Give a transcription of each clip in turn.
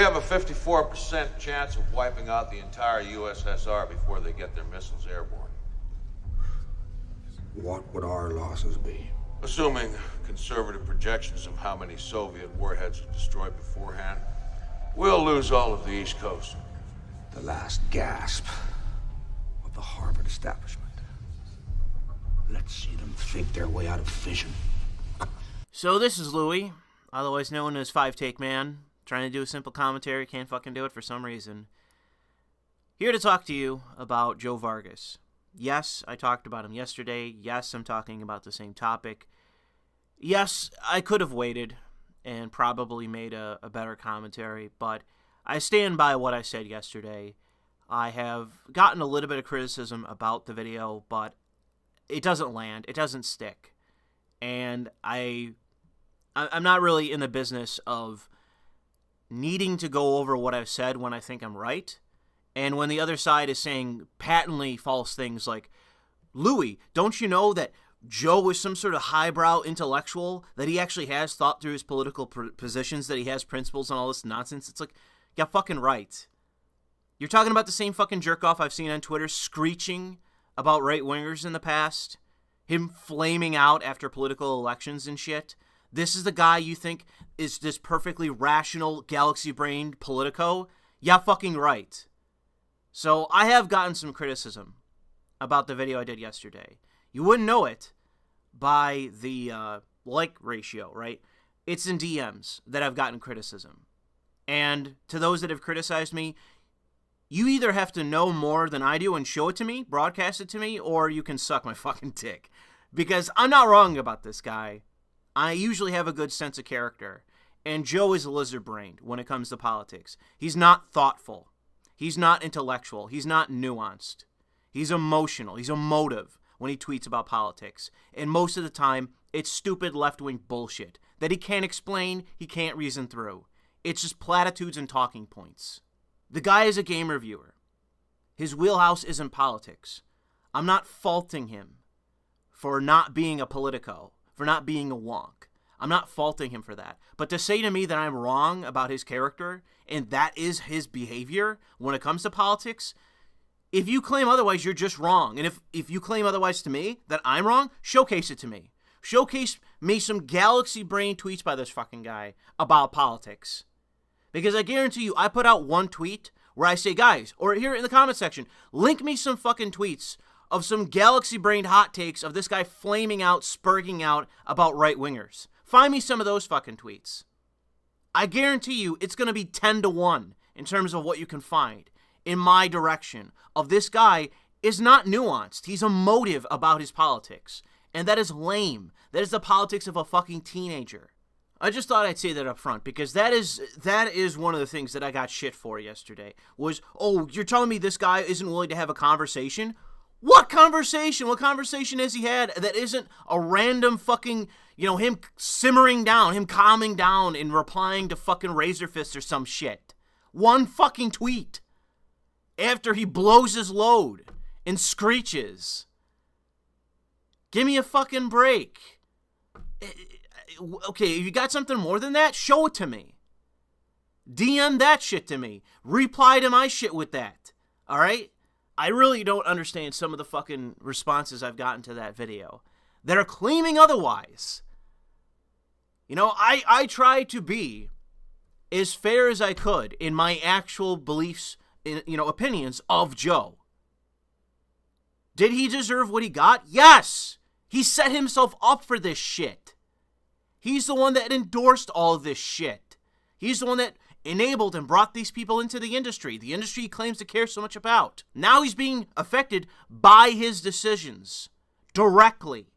have a 54% chance of wiping out the entire USSR before they get their missiles airborne. What would our losses be? Assuming conservative projections of how many Soviet warheads are destroyed beforehand, we'll lose all of the East Coast. The last gasp of the Harvard establishment. Let's see them think their way out of fission. So this is Louis, otherwise known as Five Take Man, trying to do a simple commentary, can't fucking do it for some reason. Here to talk to you about Joe Vargas. Yes, I talked about him yesterday. Yes, I'm talking about the same topic. Yes, I could have waited and probably made a better commentary, but I stand by what I said yesterday. I have gotten a little bit of criticism about the video, but it doesn't land. It doesn't stick. And I'm not really in the business of needing to go over what I've said when I think I'm right. And when the other side is saying patently false things like, Louis, don't you know that Joe is some sort of highbrow intellectual, that he actually has thought through his political positions, that he has principles and all this nonsense? It's like, yeah, fucking right. You're talking about the same fucking jerk-off I've seen on Twitter screeching about right-wingers in the past, him flaming out after political elections and shit. This is the guy you think is this perfectly rational, galaxy-brained politico? Yeah, fucking right. So I have gotten some criticism about the video I did yesterday. You wouldn't know it by the like ratio, right? It's in DMs that I've gotten criticism. And to those that have criticized me, you either have to know more than I do and show it to me, broadcast it to me, or you can suck my fucking dick. Because I'm not wrong about this guy. I usually have a good sense of character. And Joe is lizard-brained when it comes to politics. He's not thoughtful. He's not intellectual. He's not nuanced. He's emotional. He's emotive when he tweets about politics. And most of the time, it's stupid left-wing bullshit that he can't explain, he can't reason through. It's just platitudes and talking points. The guy is a game reviewer. His wheelhouse isn't politics. I'm not faulting him for not being a politico, for not being a wonk. I'm not faulting him for that. But to say to me that I'm wrong about his character and that is his behavior when it comes to politics, if you claim otherwise, you're just wrong. And if you claim otherwise to me, that I'm wrong, showcase it to me. Showcase me some galaxy brain tweets by this fucking guy about politics. Because I guarantee you, I put out one tweet where I say, guys, or here in the comment section, link me some fucking tweets of some galaxy-brained hot takes of this guy flaming out, spurging out about right-wingers. Find me some of those fucking tweets. I guarantee you it's going to be 10-1 in terms of what you can find in my direction of this guy is not nuanced. He's emotive about his politics. And that is lame. That is the politics of a fucking teenager. I just thought I'd say that up front because that is one of the things that I got shit for yesterday was, oh, you're telling me this guy isn't willing to have a conversation? What conversation? What conversation has he had that isn't a random fucking, him simmering down, him calming down and replying to fucking Razor Fist or some shit? One fucking tweet after he blows his load and screeches. Give me a fucking break. Okay, if you got something more than that, show it to me. DM that shit to me. Reply to my shit with that. All right? I really don't understand some of the fucking responses I've gotten to that video that are claiming otherwise. I tried to be as fair as I could in my actual beliefs, opinions of Joe. Did he deserve what he got? Yes! He set himself up for this shit. He's the one that endorsed all of this shit. He's the one that enabled and brought these people into the industry he claims to care so much about. Now he's being affected by his decisions directly.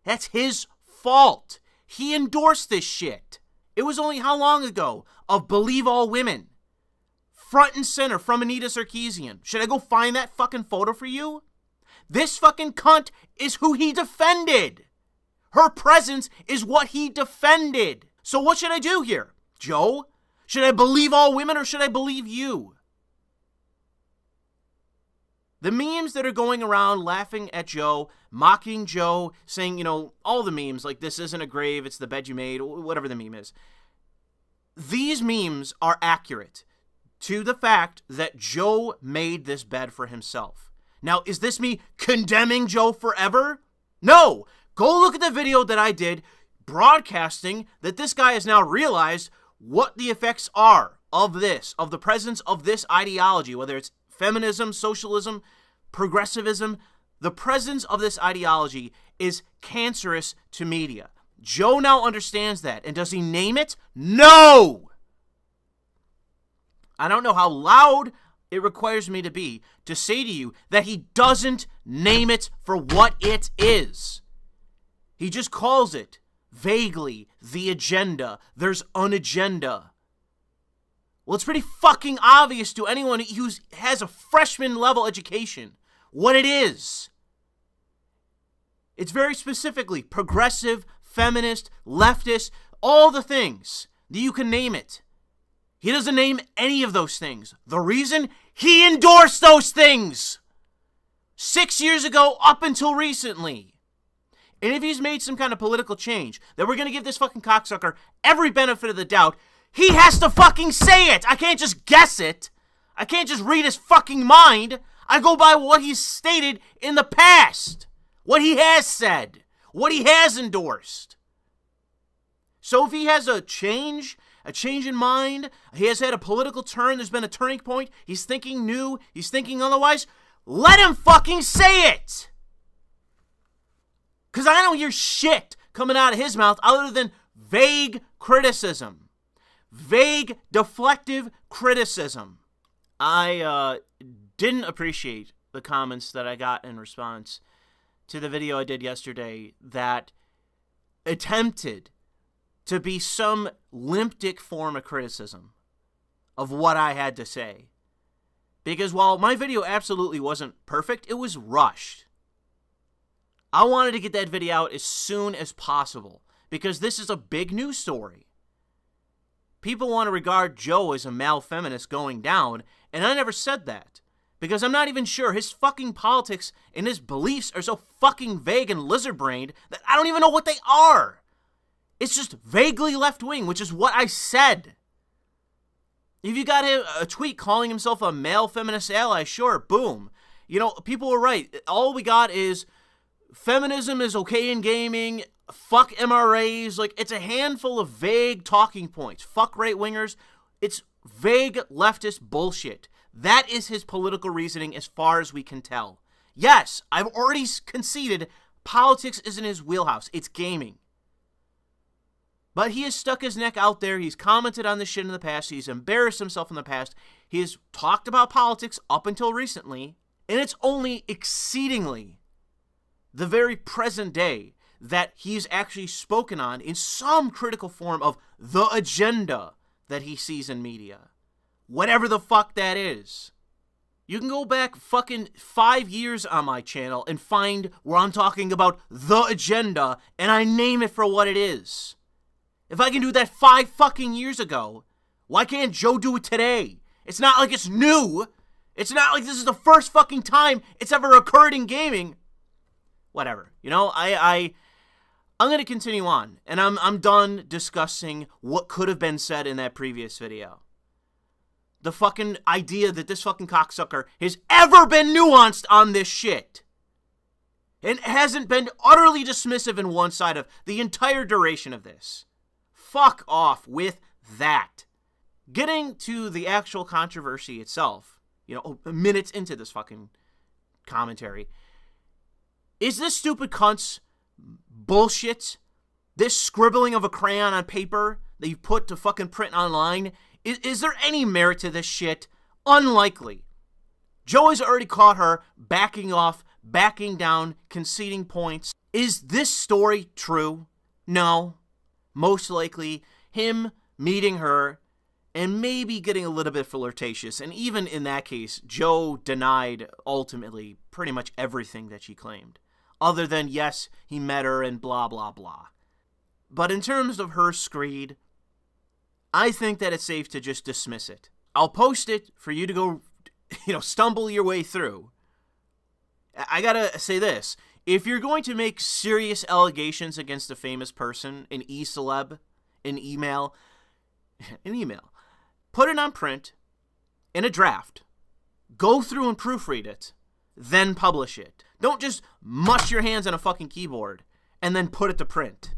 That's his fault. He endorsed this shit. It was only how long ago of Believe All Women? Front and center from Anita Sarkeesian. Should I go find that fucking photo for you? This fucking cunt is who he defended. Her presence is what he defended. So what should I do here, Joe? Should I believe all women or should I believe you? The memes that are going around laughing at Joe, mocking Joe, saying, all the memes, like this isn't a grave, it's the bed you made, whatever the meme is. these memes are accurate to the fact that Joe made this bed for himself. Now, is this me condemning Joe forever? No! Go look at the video that I did broadcasting that this guy has now realized what the effects are of this, of the presence of this ideology, whether it's feminism, socialism, progressivism. The presence of this ideology is cancerous to media. Joe now understands that. And does he name it? No! I don't know how loud it requires me to be to say to you that he doesn't name it for what it is. He just calls it vaguely the agenda. There's an agenda. Well, it's pretty fucking obvious to anyone who has a freshman level education what it is. It's very specifically progressive, feminist, leftist, all the things that you can name it. He doesn't name any of those things. The reason? He endorsed those things 6 years ago up until recently. And if he's made some kind of political change that we're going to give this fucking cocksucker every benefit of the doubt, he has to fucking say it. I can't just guess it. I can't just read his fucking mind. I go by what he's stated in the past. What he has said. What he has endorsed. So if he has a change in mind, he has had a political turn, there's been a turning point, he's thinking new, he's thinking otherwise, let him fucking say it! Because I don't hear shit coming out of his mouth other than vague criticism. Vague, deflective criticism. I didn't appreciate the comments that I got in response to the video I did yesterday that attempted to be some limptic form of criticism of what I had to say. Because while my video absolutely wasn't perfect, it was rushed. I wanted to get that video out as soon as possible because this is a big news story. People want to regard Joe as a male feminist going down, and I never said that. Because I'm not even sure his fucking politics and his beliefs are so fucking vague and lizard-brained that I don't even know what they are. It's just vaguely left-wing, which is what I said. If you got a tweet calling himself a male feminist ally, sure, boom. You know, people were right. All we got is feminism is okay in gaming, fuck MRAs. Like, it's a handful of vague talking points. Fuck right-wingers. It's vague leftist bullshit. That is his political reasoning as far as we can tell. Yes, I've already conceded politics isn't his wheelhouse. It's gaming. But he has stuck his neck out there. He's commented on this shit in the past. He's embarrassed himself in the past. He has talked about politics up until recently. And it's only exceedingly the very present day that he's actually spoken on in some critical form of the agenda that he sees in media. Whatever the fuck that is. You can go back fucking 5 years on my channel and find where I'm talking about the agenda and I name it for what it is. If I can do that 5 fucking years ago, why can't Joe do it today? It's not like it's new. It's not like this is the first fucking time it's ever occurred in gaming. Whatever. You know, I'm going to continue on. And I'm done discussing what could have been said in that previous video. The fucking idea that this fucking cocksucker has ever been nuanced on this shit. And hasn't been utterly dismissive in one side of the entire duration of this. Fuck off with that. Getting to the actual controversy itself, you know, minutes into this fucking commentary. Is this stupid cunt's bullshit, this scribbling of a crayon on paper that you put to fucking print online, is there any merit to this shit? Unlikely. Joe has already caught her backing off, backing down, conceding points. Is this story true? No. Most likely, him meeting her and maybe getting a little bit flirtatious. And even in that case, Joe denied, ultimately, pretty much everything that she claimed. Other than, yes, he met her and blah, blah, blah. But in terms of her screed, I think that it's safe to just dismiss it. I'll post it for you to go, stumble your way through. I gotta say this. If you're going to make serious allegations against a famous person, an e-celeb, an email, an email. Put it on print in a draft. Go through and proofread it. Then publish it. Don't just mush your hands on a fucking keyboard and then put it to print.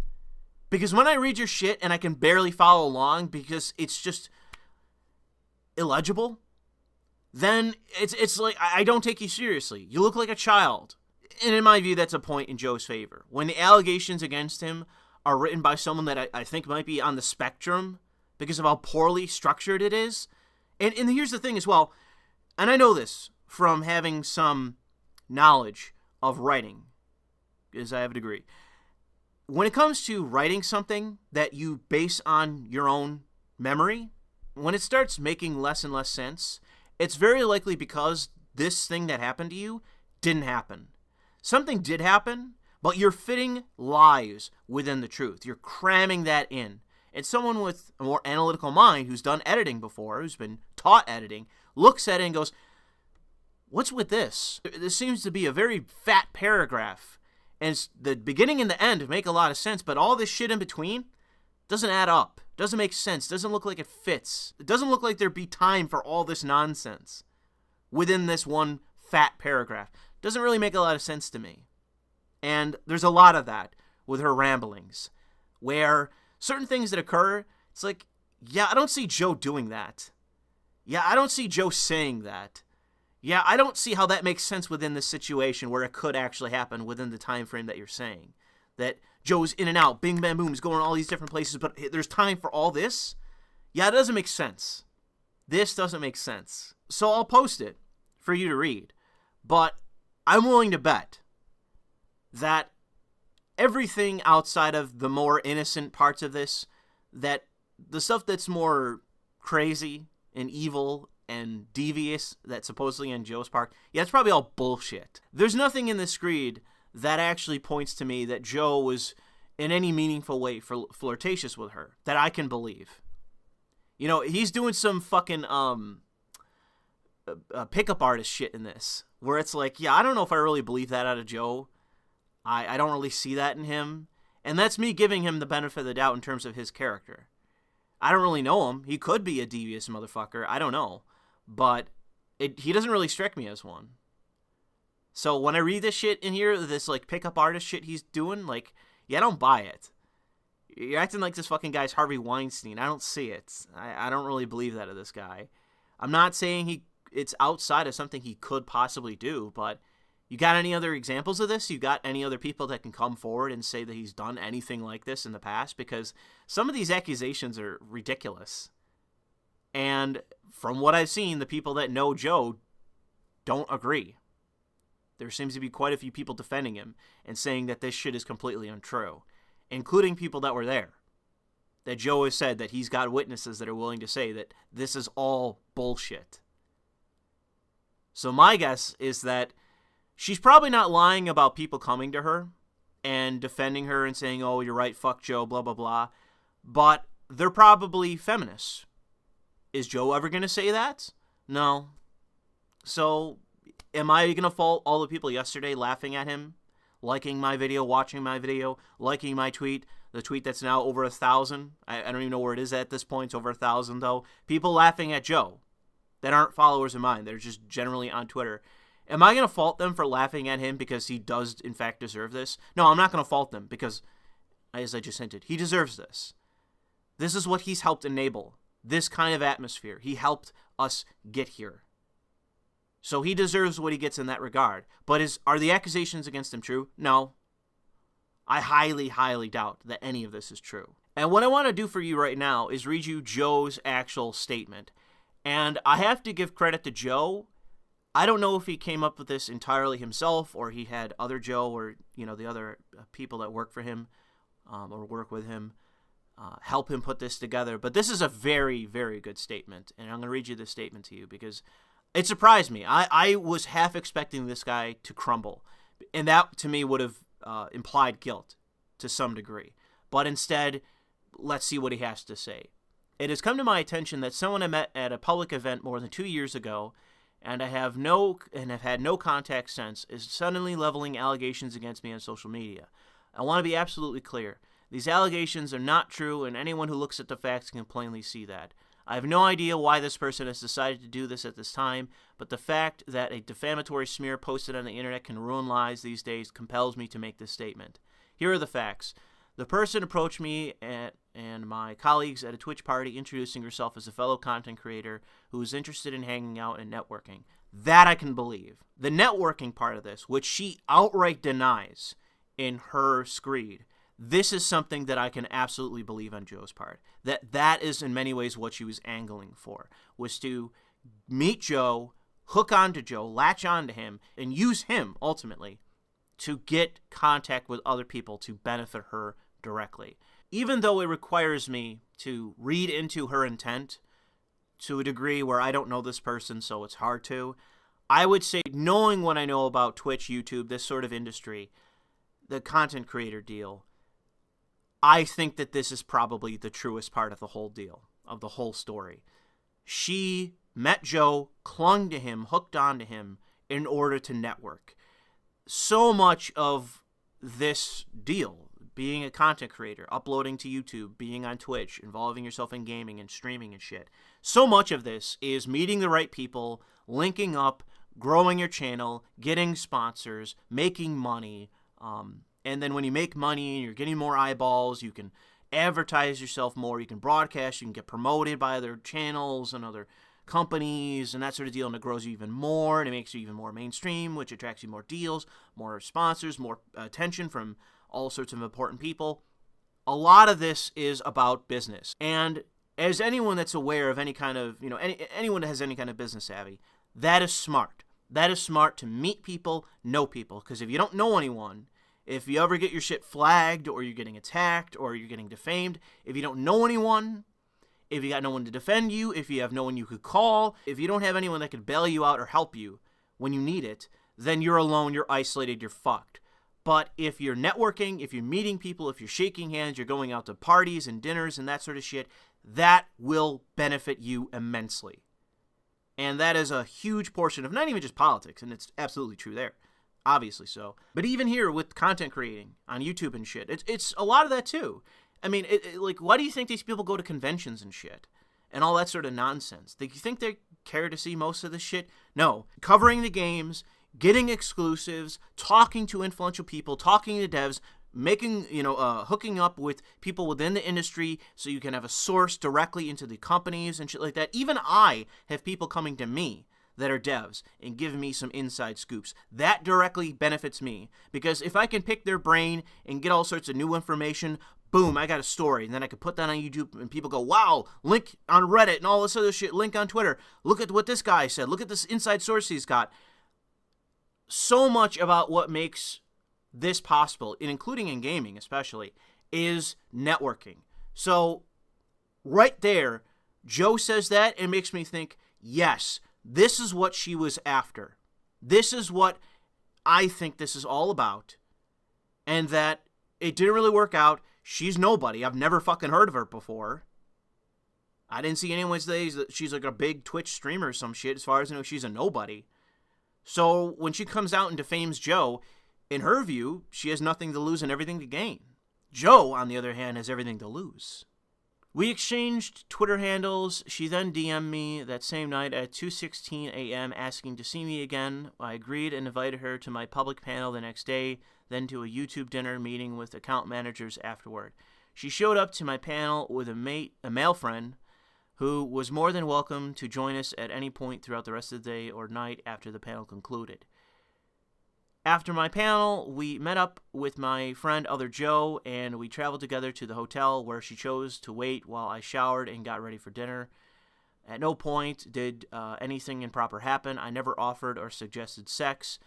Because when I read your shit and I can barely follow along because it's just illegible, then it's like I don't take you seriously. You look like a child. And in my view, that's a point in Joe's favor. When the allegations against him are written by someone that I think might be on the spectrum because of how poorly structured it is. And here's the thing as well, and I know this from having some knowledge of writing, because I have a degree. When it comes to writing something that you base on your own memory, when it starts making less and less sense, it's very likely because this thing that happened to you didn't happen. Something did happen, but you're fitting lies within the truth. You're cramming that in. And someone with a more analytical mind who's done editing before, who's been taught editing, looks at it and goes, what's with this? This seems to be a very fat paragraph. And the beginning and the end make a lot of sense, but all this shit in between doesn't add up. Doesn't make sense. Doesn't look like it fits. It doesn't look like there'd be time for all this nonsense within this one fat paragraph. Doesn't really make a lot of sense to me. And there's a lot of that with her ramblings, where certain things that occur, it's like, yeah, I don't see Joe doing that. Yeah, I don't see Joe saying that. Yeah, I don't see how that makes sense within this situation where it could actually happen within the time frame that you're saying. That Joe's in and out, bing, bang, boom, is going all these different places, but there's time for all this? Yeah, it doesn't make sense. This doesn't make sense. So I'll post it for you to read. But I'm willing to bet that everything outside of the more innocent parts of this, that the stuff that's more crazy and evil and devious that's supposedly on Joe's part, yeah, it's probably all bullshit. There's nothing in the screed that actually points to me that Joe was in any meaningful way flirtatious with her that I can believe. You know, he's doing some fucking pickup artist shit in this, where it's like, yeah, I don't know if I really believe that out of Joe. I don't really see that in him. And that's me giving him the benefit of the doubt in terms of his character. I don't really know him. He could be a devious motherfucker. I don't know. But he doesn't really strike me as one. So when I read this shit in here, this like pickup artist shit he's doing, like, yeah, I don't buy it. You're acting like this fucking guy's Harvey Weinstein. I don't see it. I don't really believe that of this guy. I'm not saying it's outside of something he could possibly do, but you got any other examples of this? You got any other people that can come forward and say that he's done anything like this in the past? Because some of these accusations are ridiculous. And from what I've seen, the people that know Joe don't agree. There seems to be quite a few people defending him and saying that this shit is completely untrue, including people that were there. That Joe has said that he's got witnesses that are willing to say that this is all bullshit. So my guess is that she's probably not lying about people coming to her and defending her and saying, oh, you're right, fuck Joe, blah, blah, blah. But they're probably feminists. Is Joe ever going to say that? No. So am I going to fault all the people yesterday laughing at him, liking my video, watching my video, liking my tweet, the tweet that's now over 1,000? I don't even know where it is at this point. It's over 1,000, though. People laughing at Joe that aren't followers of mine. They're just generally on Twitter. Am I going to fault them for laughing at him because he does, in fact, deserve this? No, I'm not going to fault them because, as I just hinted, he deserves this. This is what he's helped enable, this kind of atmosphere. He helped us get here. So he deserves what he gets in that regard. But are the accusations against him true? No. I highly, highly doubt that any of this is true. And what I want to do for you right now is read you Joe's actual statement. And I have to give credit to Joe. I don't know if he came up with this entirely himself or he had other Joe or, you know, the other people that work for him or work with him help him put this together. But this is a very, very good statement. And I'm going to read you this statement to you because it surprised me. I was half expecting this guy to crumble. And that, to me, would have implied guilt to some degree. But instead, let's see what he has to say. It has come to my attention that someone I met at a public event more than 2 years ago, and I have had no contact since, is suddenly leveling allegations against me on social media. I want to be absolutely clear. These allegations are not true, and anyone who looks at the facts can plainly see that. I have no idea why this person has decided to do this at this time, but the fact that a defamatory smear posted on the internet can ruin lives these days compels me to make this statement. Here are the facts. The person approached me and my colleagues at a Twitch party introducing herself as a fellow content creator who was interested in hanging out and networking. That I can believe. The networking part of this, which she outright denies in her screed, this is something that I can absolutely believe on Joe's part. That is in many ways what she was angling for, was to meet Joe, hook onto Joe, latch onto him, and use him, ultimately, to get contact with other people to benefit her directly. Even though it requires me to read into her intent to a degree where I don't know this person, so it's hard to, I would say, knowing what I know about Twitch, YouTube, this sort of industry, the content creator deal, I think that this is probably the truest part of the whole deal, of the whole story. She met Joe, clung to him, hooked onto him in order to network. So much of this deal, being a content creator, uploading to YouTube, being on Twitch, involving yourself in gaming and streaming and shit, so much of this is meeting the right people, linking up, growing your channel, getting sponsors, making money, and then when you make money and you're getting more eyeballs, you can advertise yourself more, you can broadcast, you can get promoted by other channels and other companies and that sort of deal, and it grows you even more, and it makes you even more mainstream, which attracts you more deals, more sponsors, more attention from all sorts of important people. A lot of this is about business. And as anyone that's aware of any kind of, anyone that has any kind of business savvy, that is smart. That is smart to meet people, know people, because if you don't know anyone, if you ever get your shit flagged, or you're getting attacked, or you're getting defamed, if you don't know anyone, if you got no one to defend you, if you have no one you could call, if you don't have anyone that could bail you out or help you when you need it, then you're alone, you're isolated, you're fucked. But if you're networking, if you're meeting people, if you're shaking hands, you're going out to parties and dinners and that sort of shit, that will benefit you immensely. And that is a huge portion of not even just politics, and it's absolutely true there. Obviously so. But even here with content creating on YouTube and shit, it's a lot of that too. I mean, like, why do you think these people go to conventions and shit? And all that sort of nonsense? Do you think they care to see most of this shit? No. Covering the games, getting exclusives, talking to influential people, talking to devs, making, hooking up with people within the industry so you can have a source directly into the companies and shit like that. Even I have people coming to me that are devs and give me some inside scoops. That directly benefits me, because if I can pick their brain and get all sorts of new information, boom, I got a story, and then I can put that on YouTube and people go, wow, link on Reddit and all this other shit, link on Twitter, look at what this guy said, look at this inside source he's got. So much about what makes this possible, including in gaming especially, is networking. So right there, Joe says that, and makes me think, yes, this is what she was after. This is what I think this is all about. And that it didn't really work out. She's nobody. I've never fucking heard of her before. I didn't see anyone say that she's like a big Twitch streamer or some shit. As far as I know, she's a nobody. So when she comes out and defames Joe, in her view, she has nothing to lose and everything to gain. Joe, on the other hand, has everything to lose. We exchanged Twitter handles. She then DM'd me that same night at 2:16 a.m. asking to see me again. I agreed and invited her to my public panel the next day, then to a YouTube dinner meeting with account managers afterward. She showed up to my panel with a male friend who was more than welcome to join us at any point throughout the rest of the day or night after the panel concluded. After my panel, we met up with my friend, other Joe, and we traveled together to the hotel where she chose to wait while I showered and got ready for dinner. At no point did anything improper happen. I never offered or suggested sex.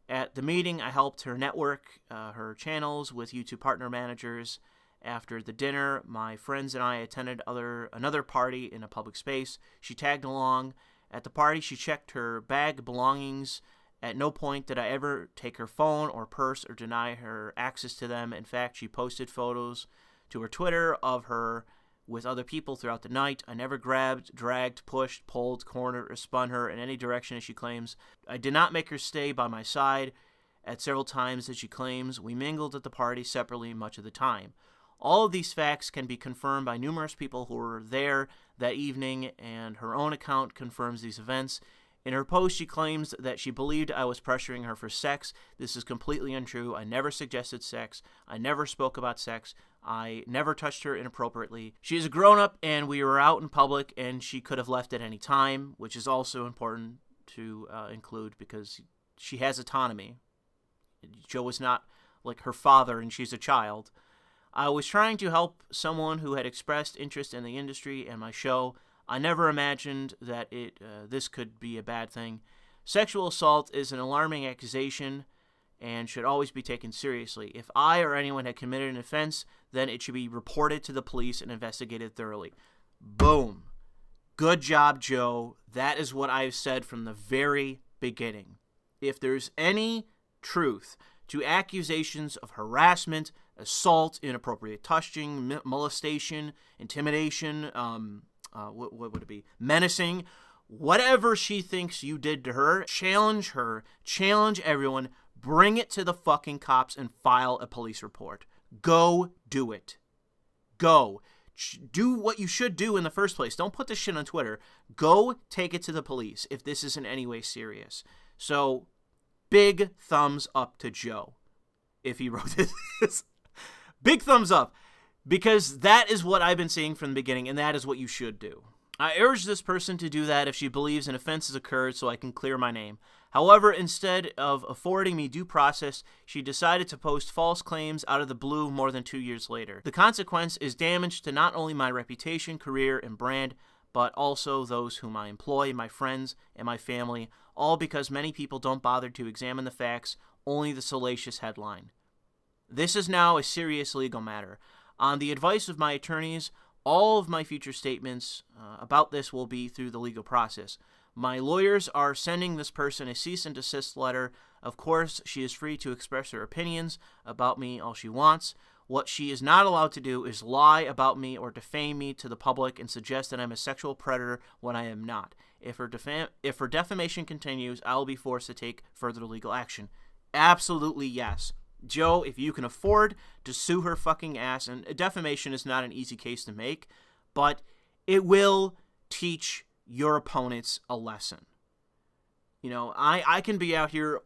At the meeting, I helped her network her channels with YouTube partner managers. After the dinner, my friends and I attended another party in a public space. She tagged along. At the party, she checked her bag belongings. At no point did I ever take her phone or purse or deny her access to them. In fact, she posted photos to her Twitter of her with other people throughout the night. I never grabbed, dragged, pushed, pulled, cornered, or spun her in any direction, as she claims. I did not make her stay by my side at several times, as she claims. We mingled at the party separately much of the time. All of these facts can be confirmed by numerous people who were there that evening, and her own account confirms these events. In her post, she claims that she believed I was pressuring her for sex. This is completely untrue. I never suggested sex. I never spoke about sex. I never touched her inappropriately. She is a grown-up, and we were out in public, and she could have left at any time, which is also important to include because she has autonomy. Joe is not like her father, and she's a child. I was trying to help someone who had expressed interest in the industry and my show. I never imagined that this could be a bad thing. Sexual assault is an alarming accusation and should always be taken seriously. If I or anyone had committed an offense, then it should be reported to the police and investigated thoroughly. Boom. Good job, Joe. That is what I've said from the very beginning. If there's any truth to accusations of harassment, assault, inappropriate touching, molestation, intimidation, what would it be? Menacing. Whatever she thinks you did to her, challenge everyone, bring it to the fucking cops and file a police report. Go do it. Go. Do what you should do in the first place. Don't put this shit on Twitter. Go take it to the police if this is in any way serious. So, big thumbs up to Joe if he wrote this. Big thumbs up, because that is what I've been seeing from the beginning, and that is what you should do. I urge this person to do that if she believes an offense has occurred so I can clear my name. However, instead of affording me due process, she decided to post false claims out of the blue more than 2 years later. The consequence is damage to not only my reputation, career, and brand, but also those whom I employ, my friends, and my family, all because many people don't bother to examine the facts, only the salacious headline. This is now a serious legal matter. On the advice of my attorneys, all of my future statements about this will be through the legal process. My lawyers are sending this person a cease and desist letter. Of course, she is free to express her opinions about me all she wants. What she is not allowed to do is lie about me or defame me to the public and suggest that I'm a sexual predator when I am not. If her defamation continues, I will be forced to take further legal action. Absolutely yes. Joe, if you can afford to sue her fucking ass, and defamation is not an easy case to make, but it will teach your opponents a lesson. You know, I can be out here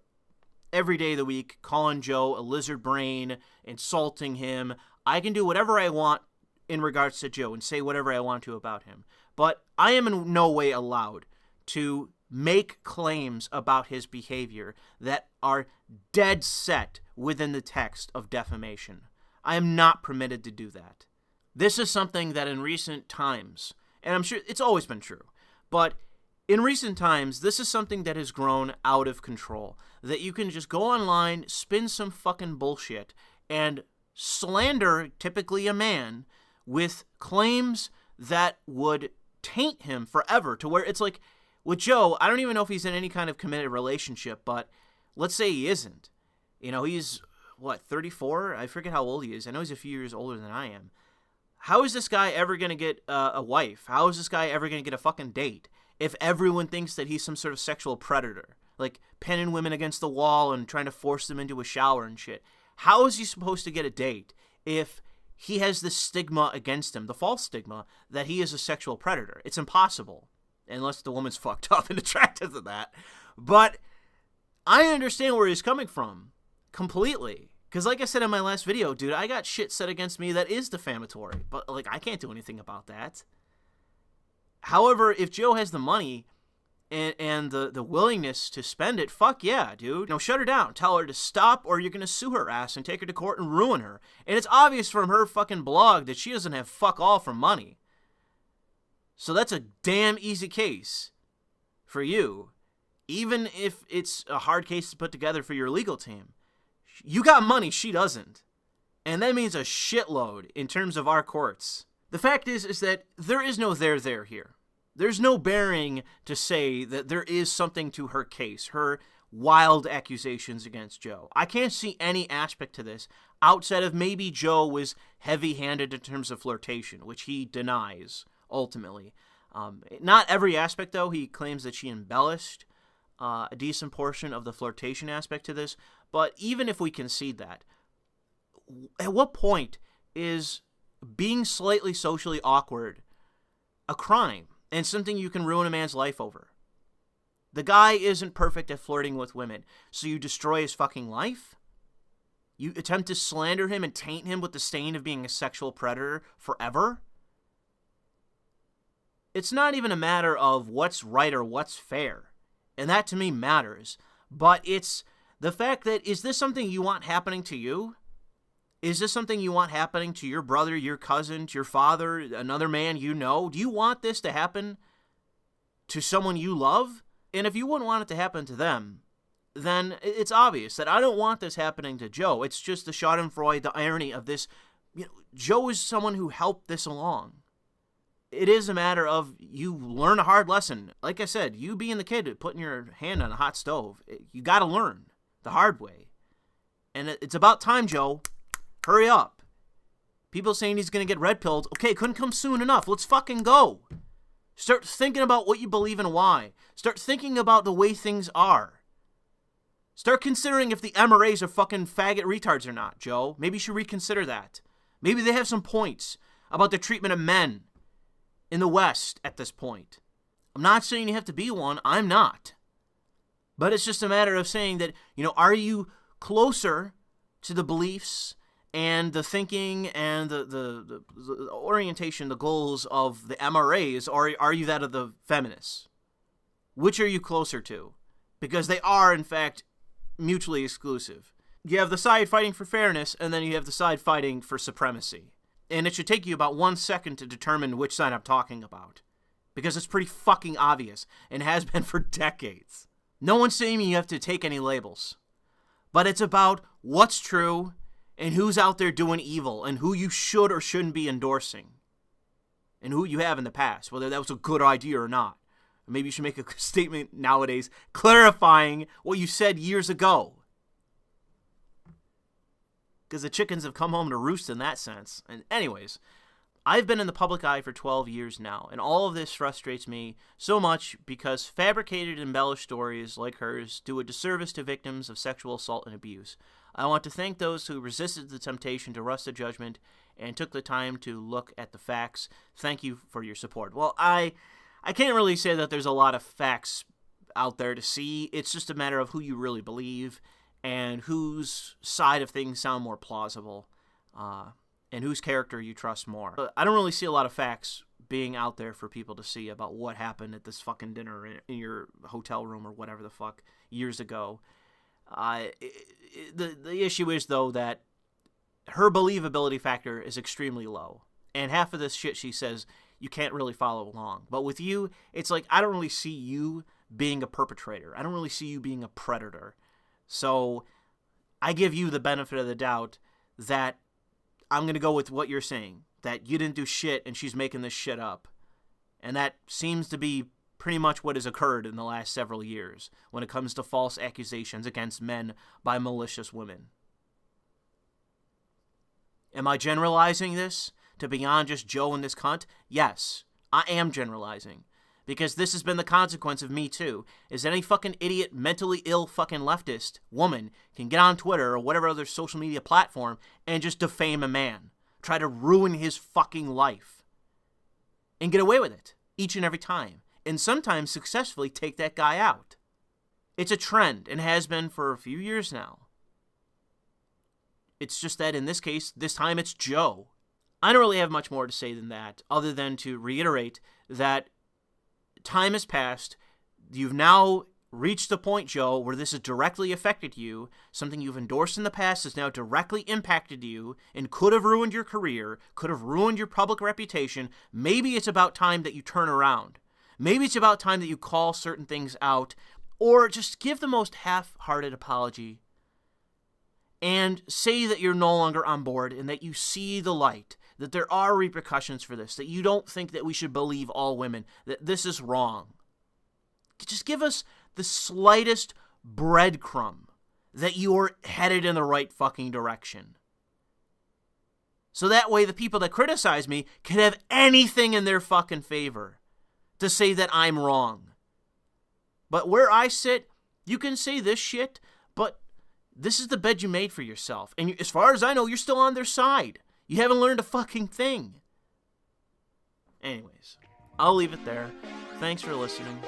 every day of the week calling Joe a lizard brain, insulting him. I can do whatever I want in regards to Joe and say whatever I want to about him. But I am in no way allowed to make claims about his behavior that are dead set within the text of defamation. I am not permitted to do that. This is something that in recent times, and I'm sure it's always been true, but in recent times, this is something that has grown out of control. That you can just go online, spin some fucking bullshit, and slander, typically a man, with claims that would taint him forever, to where it's like, with Joe, I don't even know if he's in any kind of committed relationship, but let's say he isn't. You know, he's, 34? I forget how old he is. I know he's a few years older than I am. How is this guy ever going to get a wife? How is this guy ever going to get a fucking date if everyone thinks that he's some sort of sexual predator? Like, pinning women against the wall and trying to force them into a shower and shit. How is he supposed to get a date if he has this stigma against him, the false stigma, that he is a sexual predator? It's impossible. Unless the woman's fucked up and attracted to that. But I understand where he's coming from. Completely. Because like I said in my last video, dude, I got shit said against me that is defamatory. But, like, I can't do anything about that. However, if Joe has the money and the willingness to spend it, fuck yeah, dude. No, shut her down. Tell her to stop or you're going to sue her ass and take her to court and ruin her. And it's obvious from her fucking blog that she doesn't have fuck all for money. So that's a damn easy case for you, even if it's a hard case to put together for your legal team. You got money, she doesn't. And that means a shitload in terms of our courts. The fact is that there is no there here. There's no bearing to say that there is something to her case, her wild accusations against Joe. I can't see any aspect to this outside of maybe Joe was heavy-handed in terms of flirtation, which he denies. Ultimately. Not every aspect, though. He claims that she embellished a decent portion of the flirtation aspect to this. But even if we concede that, at what point is being slightly socially awkward a crime and something you can ruin a man's life over? The guy isn't perfect at flirting with women, so you destroy his fucking life? You attempt to slander him and taint him with the stain of being a sexual predator forever? It's not even a matter of what's right or what's fair, and that to me matters, but it's the fact that, is this something you want happening to you? Is this something you want happening to your brother, your cousin, to your father, another man you know? Do you want this to happen to someone you love? And if you wouldn't want it to happen to them, then it's obvious that I don't want this happening to Joe. It's just the schadenfreude, the irony of this. You know, Joe is someone who helped this along. It is a matter of you learn a hard lesson. Like I said, you being the kid putting your hand on a hot stove, you got to learn the hard way. And it's about time, Joe. Hurry up. People saying he's going to get red-pilled. Okay, couldn't come soon enough. Let's fucking go. Start thinking about what you believe and why. Start thinking about the way things are. Start considering if the MRAs are fucking faggot retards or not, Joe. Maybe you should reconsider that. Maybe they have some points about the treatment of men in the West at this point. I'm not saying you have to be one. I'm not. But it's just a matter of saying that, you know, are you closer to the beliefs and the thinking and the orientation, the goals of the MRAs, or are you that of the feminists? Which are you closer to? Because they are, in fact, mutually exclusive. You have the side fighting for fairness, and then you have the side fighting for supremacy. And it should take you about 1 second to determine which side I'm talking about. Because it's pretty fucking obvious, and has been for decades. No one's saying you have to take any labels. But it's about what's true, and who's out there doing evil, and who you should or shouldn't be endorsing. And who you have in the past, whether that was a good idea or not. Maybe you should make a statement nowadays clarifying what you said years ago. Because the chickens have come home to roost in that sense. And anyways, I've been in the public eye for 12 years now, and all of this frustrates me so much because fabricated and embellished stories like hers do a disservice to victims of sexual assault and abuse. I want to thank those who resisted the temptation to rush to judgment and took the time to look at the facts. Thank you for your support. Well, I can't really say that there's a lot of facts out there to see. It's just a matter of who you really believe and whose side of things sound more plausible and whose character you trust more. I don't really see a lot of facts being out there for people to see about what happened at this fucking dinner in your hotel room or whatever the fuck years ago. The issue is, though, that her believability factor is extremely low. And half of this shit she says, you can't really follow along. But with you, it's like, I don't really see you being a perpetrator. I don't really see you being a predator. So I give you the benefit of the doubt that I'm going to go with what you're saying, that you didn't do shit and she's making this shit up. And that seems to be pretty much what has occurred in the last several years when it comes to false accusations against men by malicious women. Am I generalizing this to beyond just Joe and this cunt? Yes, I am generalizing. Because this has been the consequence of Me Too, is any fucking idiot, mentally ill fucking leftist woman can get on Twitter or whatever other social media platform and just defame a man. Try to ruin his fucking life. And get away with it each and every time. And sometimes successfully take that guy out. It's a trend and has been for a few years now. It's just that in this case, this time it's Joe. I don't really have much more to say than that, other than to reiterate that time has passed. You've now reached the point, Joe, where this has directly affected you. Something you've endorsed in the past has now directly impacted you and could have ruined your career, could have ruined your public reputation. Maybe it's about time that you turn around. Maybe it's about time that you call certain things out, or just give the most half-hearted apology and say that you're no longer on board and that you see the light, that there are repercussions for this, that you don't think that we should believe all women, that this is wrong. Just give us the slightest breadcrumb that you're headed in the right fucking direction. So that way the people that criticize me can have anything in their fucking favor to say that I'm wrong. But where I sit, you can say this shit, but this is the bed you made for yourself. And as far as I know, you're still on their side. You haven't learned a fucking thing. Anyways, I'll leave it there. Thanks for listening.